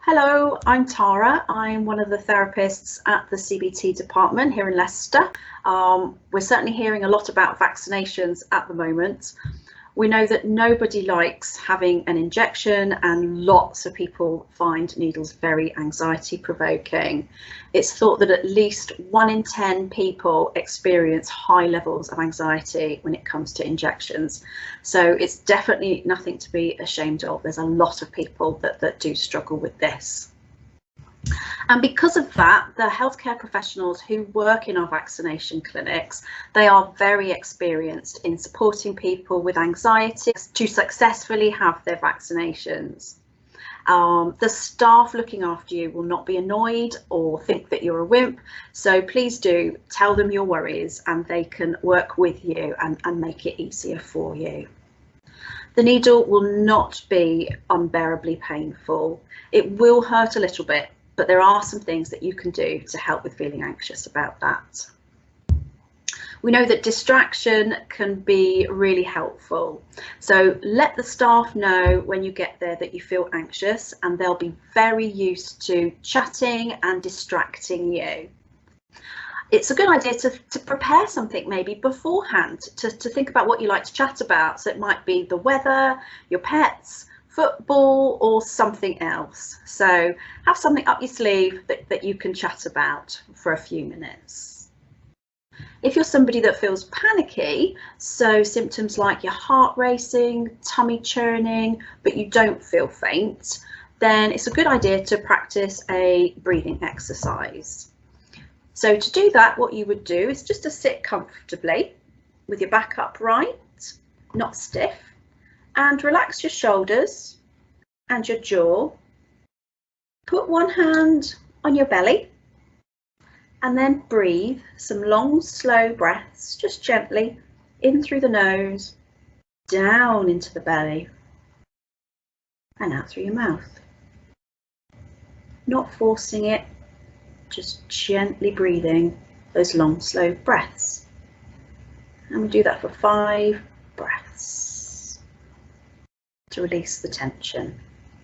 Hello, I'm Tara. I'm one of the therapists at the CBT department here in Leicester. We're certainly hearing a lot about vaccinations at the moment. We know that nobody likes having an injection, and lots of people find needles very anxiety provoking. It's thought that at least 1 in 10 people experience high levels of anxiety when it comes to injections. So it's definitely nothing to be ashamed of. There's a lot of people that do struggle with this. And because of that, the healthcare professionals who work in our vaccination clinics, they are very experienced in supporting people with anxiety to successfully have their vaccinations. The staff looking after you will not be annoyed or think that you're a wimp, so please do tell them your worries and they can work with you and make it easier for you. The needle will not be unbearably painful. It will hurt a little bit, but there are some things that you can do to help with feeling anxious about that. We know that distraction can be really helpful. So let the staff know when you get there that you feel anxious, and they'll be very used to chatting and distracting you. It's a good idea to prepare something maybe beforehand, to think about what you like to chat about. So it might be the weather, your pets, football, or something else. So have something up your sleeve that you can chat about for a few minutes. If you're somebody that feels panicky, so symptoms like your heart racing, tummy churning, but you don't feel faint, then it's a good idea to practice a breathing exercise. So to do that, what you would do is just to sit comfortably with your back upright, not stiff, and relax your shoulders and your jaw. Put one hand on your belly and then breathe some long, slow breaths, just gently in through the nose, down into the belly, and out through your mouth. Not forcing it, just gently breathing those long, slow breaths. And we do that for 5 breaths to release the tension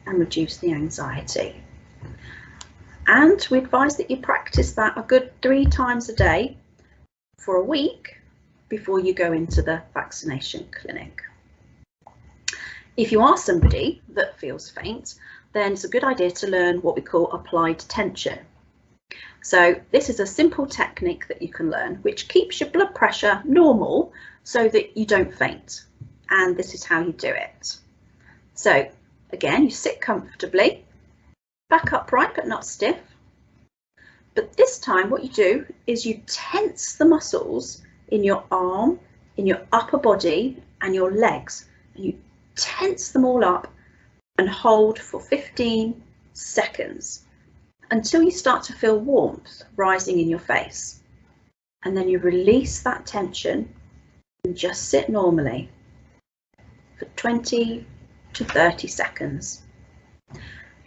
and reduce the anxiety. And we advise that you practice that a good 3 times a day for a week before you go into the vaccination clinic. If you are somebody that feels faint, then it's a good idea to learn what we call applied tension. So this is a simple technique that you can learn which keeps your blood pressure normal so that you don't faint. And this is how you do it. So again, you sit comfortably, back upright but not stiff. But this time what you do is you tense the muscles in your arm, in your upper body and your legs. And you tense them all up and hold for 15 seconds until you start to feel warmth rising in your face. And then you release that tension and just sit normally for 20 to 30 seconds.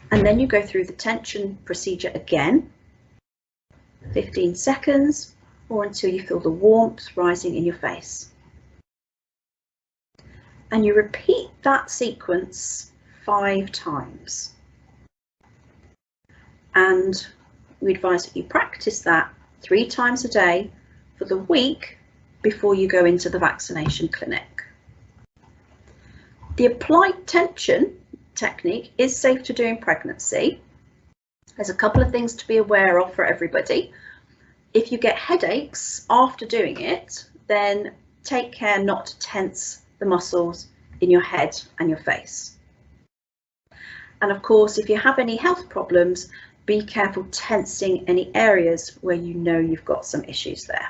And then you go through the tension procedure again, 15 seconds, or until you feel the warmth rising in your face. And you repeat that sequence 5 times. And we advise that you practice that 3 times a day for the week before you go into the vaccination clinic. The applied tension technique is safe to do in pregnancy. There's a couple of things to be aware of for everybody. If you get headaches after doing it, then take care not to tense the muscles in your head and your face. And of course, if you have any health problems, be careful tensing any areas where you know you've got some issues there.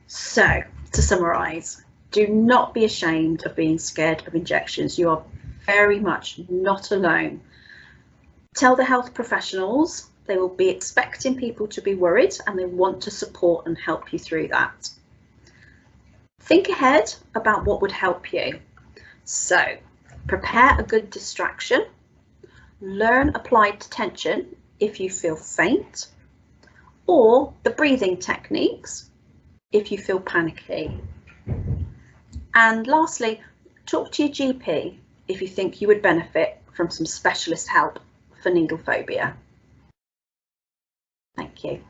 So, to summarise, do not be ashamed of being scared of injections. You are very much not alone. Tell the health professionals. They will be expecting people to be worried and they want to support and help you through that. Think ahead about what would help you. So, prepare a good distraction. Learn applied tension if you feel faint, or the breathing techniques if you feel panicky. And lastly, talk to your GP if you think you would benefit from some specialist help for needle phobia. Thank you.